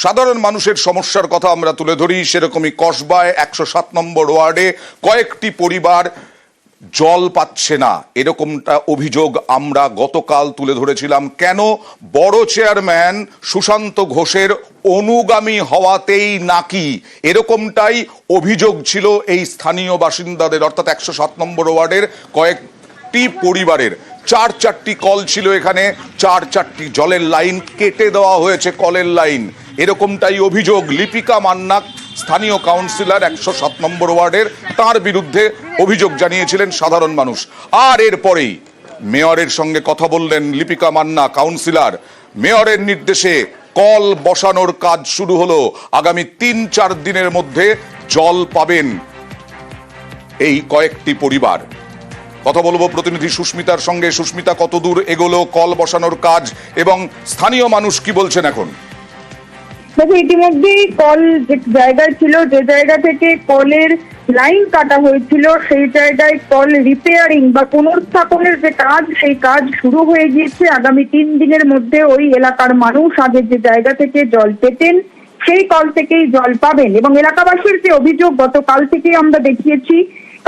সাধারণ মানুষের সমস্যার কথা আমরা তুলে ধরি, সেরকমই কসবায় 107 নম্বর ওয়ার্ডে কয়েকটি পরিবার জল পাচ্ছে না, এরকমটা অভিযোগ আমরা গতকাল তুলে ধরেছিলাম। কেন? বড় চেয়ারম্যান সুশান্ত ঘোষের অনুগামী হওয়াতেই নাকি, এরকমটাই অভিযোগ ছিল এই স্থানীয় বাসিন্দাদের, অর্থাৎ 107 নম্বর ওয়ার্ডের কয়েকটি পরিবারের। চারটি কল ছিল এখানে, চারটি জলের লাইন কেটে দেওয়া হয়েছে, কলের লাইন, এরকমটাই অভিযোগ। লিপিকা মান্না স্থানীয় কাউন্সিলর 107 নম্বর ওয়ার্ডের, তার বিরুদ্ধে অভিযোগ জানিয়েছিলেন সাধারণ মানুষ। আর এরপরেই মেয়রের সঙ্গে কথা বললেন লিপিকা মান্না কাউন্সিলর। মেয়রের নির্দেশে কল বসানোর কাজ শুরু হলো। আগামী 3-4 দিনের মধ্যে জল পাবেন এই কয়েকটি পরিবার। কথা বলবো প্রতিনিধি সুস্মিতার সঙ্গে। সুস্মিতা, কতদূর এগোলো কল বসানোর কাজ এবং স্থানীয় মানুষ কি বলছেন এখন? দেখো, ইতিমধ্যেই কল যে জায়গায় ছিল, যে জায়গা থেকে কলের লাইন কাটা হয়েছিল, সেই জায়গায় কল রিপেয়ারিং বা পুনর্স্থাপনের যে কাজ, সেই কাজ শুরু হয়ে গিয়েছে। আগামী 3 দিনের মধ্যে ওই এলাকার মানুষ আগে যে জায়গা থেকে জল পেতেন সেই কল থেকেই জল পাবেন। এবং এলাকাবাসীর যে অভিযোগ, গতকাল থেকে আমরা দেখিয়েছি,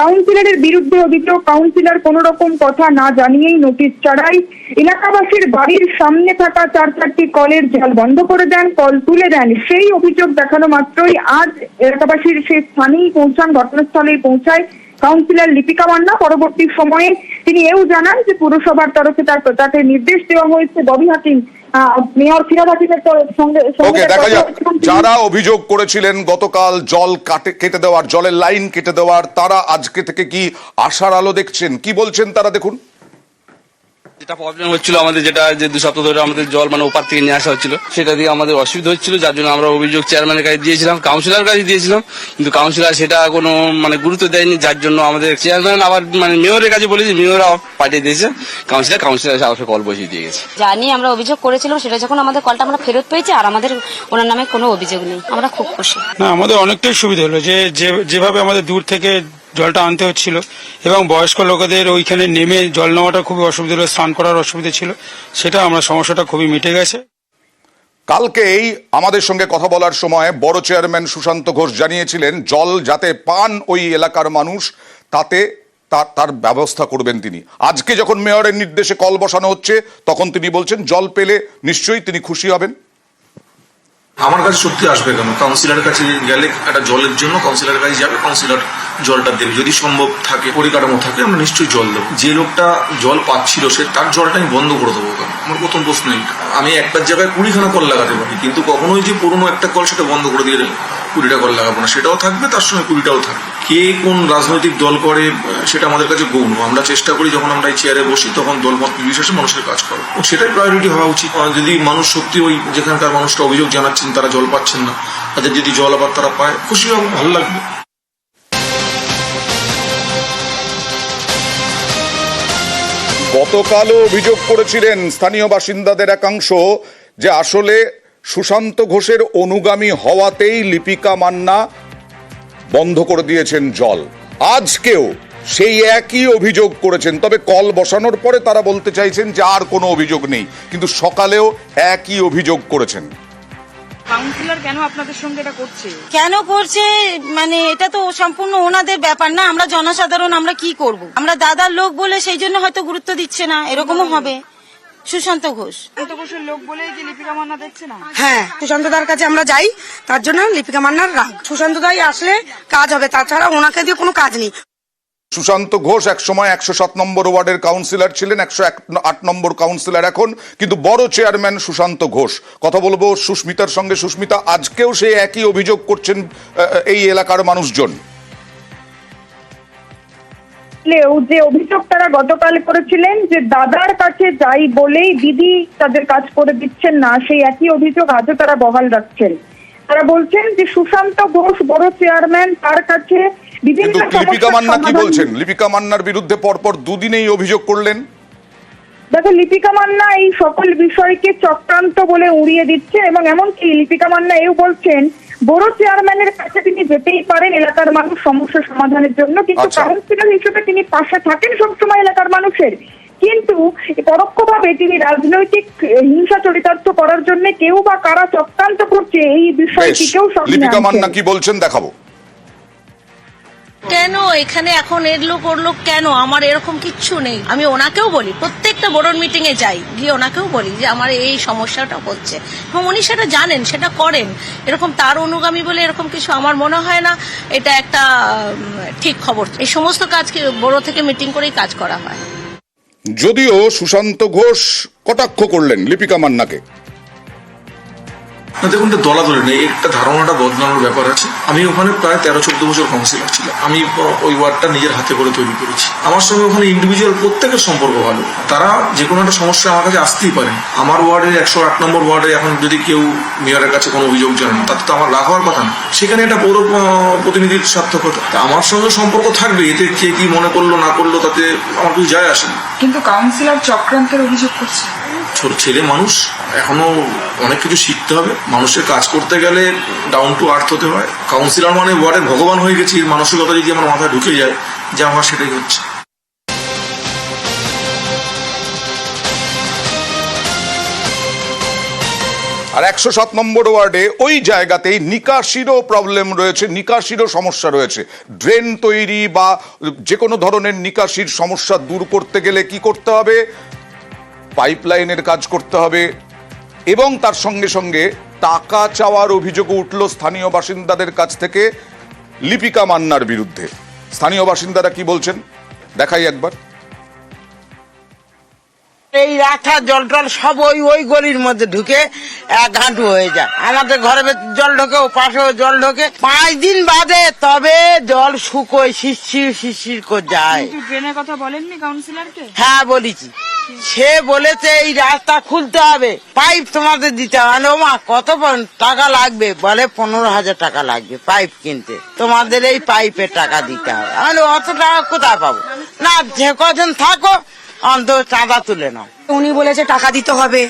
কাউন্সিলরের বিরুদ্ধে অভিযোগ, কাউন্সিলর কোন রকম কথা না জানিয়েই নোটিশ ছাড়াই এলাকাবাসীর বাড়ির সামনে থাকা 4-4টি কলের জল বন্ধ করে দেন, কল তুলে দেন। সেই অভিযোগ দেখানো মাত্রই আজ এলাকাবাসীর সেই স্থানেই পৌঁছান, ঘটনাস্থলেই পৌঁছায় কাউন্সিলর লিপিকা মান্না। পরবর্তী সময়ে তিনি এও জানান যে পুরসভার তরফে তাকে নির্দেশ দেওয়া হয়েছে ববি হাকিম, মেয়র ফিরাদ হাকিমের সঙ্গে। দেখা যাক, যারা অভিযোগ করেছিলেন গতকাল জল কেটে দেওয়ার, জলের লাইন কেটে দেওয়ার, তারা আজকে থেকে কি আশার আলো দেখছেন, কি বলছেন তারা, দেখুন। যেটা প্রবলেম হচ্ছিল আমাদের, যেটা যে 2 সপ্তাহ ধরে আমাদের জল ওপার থেকে নিয়ে আসা হচ্ছিল, সেটা দিয়ে আমাদের অসুবিধা হচ্ছিল, যার জন্য আমরা অভিযোগ চেয়ারম্যানের কাছে দিয়েছিলাম, কাউন্সিলর কাছে দিয়েছিলাম, কিন্তু কাউন্সিলর সেটা কোনো গুরুত্ব দেয়নি, যার জন্য আমাদের চেয়ারম্যান আবার মেয়রের কাছে বলেছি, মেয়র পাঠিয়ে দিয়েছে কাউন্সিলর আবার কল বসিয়ে দিয়ে গেছে। জানি আমরা অভিযোগ করেছিলাম, সেটা যখন আমাদের কলটা আমরা ফেরত পেয়েছি আর আমাদের ওনার নামে কোনো অভিযোগ নেই, আমরা খুব খুশি। না, আমাদের অনেকটাই সুবিধা হলো যেভাবে আমাদের দূর থেকে জলটা আনতে হচ্ছিল এবং বয়স্ক লোকেদের ওইখানে নেমে জল নেওয়াটা খুবই অসুবিধা হলো, স্নান করার অসুবিধা ছিল, সেটা আমরা সমস্যাটা খুবই মিটে গেছে। কালকেই আমাদের সঙ্গে কথা বলার সময় বড় চেয়ারম্যান সুশান্ত ঘোষ জানিয়েছিলেন জল যাতে পান ওই এলাকার মানুষ, তাতে তার ব্যবস্থা করবেন তিনি। আজকে যখন মেয়রের নির্দেশে কল বসানো হচ্ছে, তখন তিনি বলছেন জল পেলে নিশ্চয়ই তিনি খুশি হবেন। আমার কাছে সত্যি আসবে কেন, কাউন্সিলরের কাছে গেলে একটা জলের জন্য কাউন্সিলরের কাছে যাবে, কাউন্সিলর জলটা দেবে, যদি সম্ভব থাকে, পরিকাঠামো থাকে, আমরা নিশ্চয়ই জল দেবো। যে লোকটা জল পাচ্ছিল সে তার জলটা আমি বন্ধ করে দেবো কেন, আমার প্রথম প্রশ্ন এইটা। আমি একটা জায়গায় 20খানা কল লাগাতে পারি, কিন্তু কখনোই যে পুরোনো একটা কল সেটা বন্ধ করে দিয়ে 20টা কল লাগাবো না, সেটাও থাকবে, তার সঙ্গে 20টাও থাকবে। কে কোন রাজনৈতিক দল করে সেটা আমাদের কাছে গৌণ। আমরা চেষ্টা করি যখন আমরা এই চেয়ারে বসি তখন দলমত নির্বিশেষে মানুষের কাজ করো, সেটাই প্রায়োরিটি হওয়া উচিত। যদি মানুষ সত্যি ওই যেখানকার মানুষটা অভিযোগ জানাচ্ছেন তারা জল পাচ্ছেন না, তাদের যদি জল আবার তারা পায়, খুশি হবে, ভালো লাগবে। গতকালও অভিযোগ করেছিলেন স্থানীয় বাসিন্দাদের একাংশ যে আসলে সুশান্ত ঘোষের অনুগামী হওয়াতেই লিপিকা মান্না বন্ধ করে দিয়েছেন জল। আজকেও সেই একই অভিযোগ করেছেন, তবে কল বসানোর পরে তারা বলতে চাইছেন যে আর কোনো অভিযোগ নেই, কিন্তু সকালেও একই অভিযোগ করেছেন। কাউন্সিলর কেন আপনাদের সঙ্গে এটা করছে? কেন করছে এটা তো সম্পূর্ণ ওনাদের ব্যাপার না, আমরা জনসাধারণ আমরা কি করব? আমরা দাদার লোক বলে সেই জন্য হয়তো গুরুত্ব দিচ্ছে না, এরকমও হবে। সুশান্ত ঘোষ ঘোষের লোক বলেই কি লিপিকা মান্না দেখছে না? হ্যাঁ, সুশান্ত দার কাছে আমরা যাই, তার জন্য লিপিকা মান্নার রাগ। সুশান্ত দাই আসলে কাজ হবে, তাছাড়া ওনাকে দিয়ে কোনো কাজ নেই। সুশান্ত ঘোষ একসময় 107 নম্বর ওয়ার্ডের কাউন্সিলর ছিলেন, 108 নম্বর কাউন্সিলর এখন, কিন্তু বড় চেয়ারম্যান সুশান্ত ঘোষ। কথা বলবো সুস্মিতার সঙ্গে। সুস্মিতা, আজকেও সে একই অভিযোগ করছেন এই এলাকার মানুষজন। যে অভিযোগ তারা গতকাল করেছিলেন যে দাদার কাছে যাই বলেই দিদি তাদের কাজ করে দিচ্ছেন না, সেই একই অভিযোগ আজও তারা বহাল রাখছেন। তারা বলছেন যে সুশান্ত ঘোষ বড় চেয়ারম্যান, তার কাছে বিভিন্ন লিপিকা মান্না কি বলছেন? লিপিকা মান্নার বিরুদ্ধে পরপর 2 দিনেই অভিযোগ করলেন। দেখো, লিপিকা মান্না এই সকল বিষয়কে চক্রান্ত বলে উড়িয়ে দিচ্ছে এবং এমনকি লিপিকা মান্না এও বলছেন বড় চেয়ারম্যানের কাছে তিনি যেতেই পারেন এলাকার মানুষ সমস্যা সমাধানের জন্য, কিন্তু কাউন্সিলর হিসেবে তিনি পাশে থাকেন সবসময় এলাকার মানুষের। কিন্তু পরোক্ষভাবে তিনি রাজনৈতিক হিংসা চরিতার্থ করার জন্য কেউ বা কারা চক্রান্ত করছে এই বিষয়টিকেও সামনে লিপিকা মান্না আনছেন। কি বলছেন দেখাবো। কেন এখানে এখন এর লোক ওর লোক কেন? আমার এরকম কিচ্ছু নেই। আমি ওনাকেও বলি, প্রত্যেকটা বোর্ডন মিটিং এ যাই, গিয়ে ওনাকেও বলি যে আমার এই সমস্যাটা হচ্ছে, এবং উনি সেটা জানেন, সেটা করেন। এরকম তার অনুগামী বলে এরকম কিছু আমার মনে হয় না এটা একটা ঠিক খবর। এই সমস্ত কাজকে বড় থেকে মিটিং করেই কাজ করা হয়। যদিও সুশান্ত ঘোষ কটাক্ষ করলেন লিপিকা মান্নাকে। না দেখুন, এটা দলাদলি নেই, একটা ধারণাটা বদলানোর ব্যাপার আছে। আমি ওখানে প্রায় 13-14 বছর কাউন্সিলর ছিলাম। আমি ওই ওয়ার্ডটা নিজের হাতে করে তৈরি করেছি। আমার সঙ্গে ওখানে ইন্ডিভিজুয়াল প্রত্যেকের সম্পর্ক ভালো। তারা যে কোনো একটা সমস্যা আমার কাছে আসতেই পারে। আমার ওয়ার্ডে 108 নম্বর ওয়ার্ডে এখন যদি কেউ মেয়রের কাছে কোনো অভিযোগ জানান, তাতে তো আমার রাগ হওয়ার কথা না। সেখানে একটা পৌর প্রতিনিধির সার্থকতা, আমার সঙ্গে সম্পর্ক থাকবে। এতে কে কি মনে করলো না করলো তাতে আমার কিছু যায় আসে না। কিন্তু কাউন্সিলর চক্রান্তের অভিযোগ করছে। ছোট ছেলে মানুষ, এখনো অনেক কিছু শিখতে হবে। মানুষের কাজ করতে গেলে ডাউন টু আর্থ হতে হয়। কাউন্সিলর মানে ওয়ার্ডের ভগবান হয়ে গেছি, এর মানসিকতা যদি আমার মাথায় ঢুকে যায়, যা আমার সেটাই হচ্ছে। আর 107 নম্বর ওয়ার্ডে ওই জায়গাতেই নিকাশিরও প্রবলেম রয়েছে, নিকাশিরও সমস্যা রয়েছে। ড্রেন তৈরি বা যে কোনো ধরনের নিকাশির সমস্যা দূর করতে গেলে কি করতে হবে? পাইপলাইনের কাজ করতে হবে, এবং তার সঙ্গে সঙ্গে টাকা চাওয়ার অভিযোগও উঠল স্থানীয় বাসিন্দাদের কাছ থেকে লিপিকা মান্নার বিরুদ্ধে। স্থানীয় বাসিন্দারা কি বলছেন দেখাই একবার। এই রাস্তার জল টল সব ওই গলির মধ্যে ঢুকে এক হাঁটু হয়ে যায়। আমাদের ঘরে জল ঢোকে, ও পাশেও জল ঢোকে। 5 দিন বাদে তবে জল শুকোয়, শিরশির করে যায়। কিন্তু ড্রেনের কথা বলেননি কাউন্সিলরকে? হ্যাঁ বলেছি, সে বলেছে এই রাস্তা খুলতে হবে, পাইপ তোমাদের দিতে হবে। ও মা, কত টাকা লাগবে? বলে 15,000 টাকা লাগবে পাইপ কিনতে, তোমাদের এই পাইপের টাকা দিতে হবে। আমি অত টাকা কোথায় পাবো? না, যে কজন থাকো অন্তত চাঁদা তুলে নাও। উনি বলেছে টাকা দিতে হবে,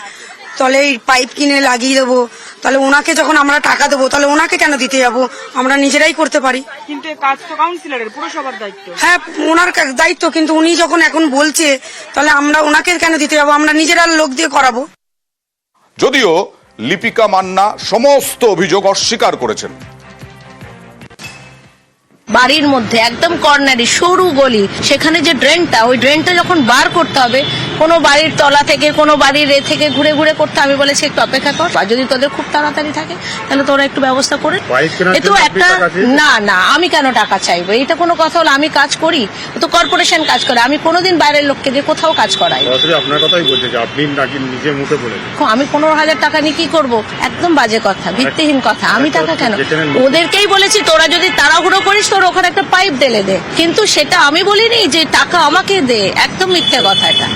তাহলে এই পাইপ কিনে লাগিয়ে দেবো। তাহলে ওনাকে যখন আমরা টাকা দেবো, তাহলে ওনাকে কেন দিতে যাবো? আমরা নিজেরাই করতে পারি। কিন্তু এই কাজ তো কাউন্সিলরের, পুরসভার দায়িত্ব। হ্যাঁ, ওনার দায়িত্ব, কিন্তু উনি যখন এখন বলছে, তাহলে আমরা ওনাকে কেন দিতে যাবো? আমরা নিজেরা লোক দিয়ে করাবো। যদিও লিপিকা মান্না সমস্ত অভিযোগ অস্বীকার করেছেন। বাড়ির মধ্যে একদম কর্নারে সরু গলি, সেখানে যে ড্রেনটা, ওই ড্রেনটা যখন বার করতে হবে, কোনো বাড়ির তলা থেকে কোনো বাড়ির থেকে ঘুরে ঘুরে করতে, আমি বলেছি একটু অপেক্ষা কর, আর যদি তোদের খুব তাড়াতাড়ি থাকে তাহলে তোরা একটু ব্যবস্থা করে। এতো একটা না, আমি কেন টাকা চাইবো? এটা কোনো কথা হলো? আমি কাজ করি, তো কর্পোরেশন কাজ করে, আমি কোনোদিন বাইরের লোককে দিয়ে কোথাও কাজ করাই। আপনার কথাই বলছে যে আপনি নাকি নিজে মুখে বলেছেন আমি 15,000 টাকা নিয়ে কি করবো? একদম বাজে কথা, ভিত্তিহীন কথা। আমি টাকা কেন? ওদেরকেই বলেছি তোরা যদি তাড়াহুড়ো করিস তোর ওখানে একটা পাইপ ঢেলে দে, কিন্তু সেটা আমি বলিনি যে টাকা আমাকে দে। একদম মিথ্যে কথা এটা।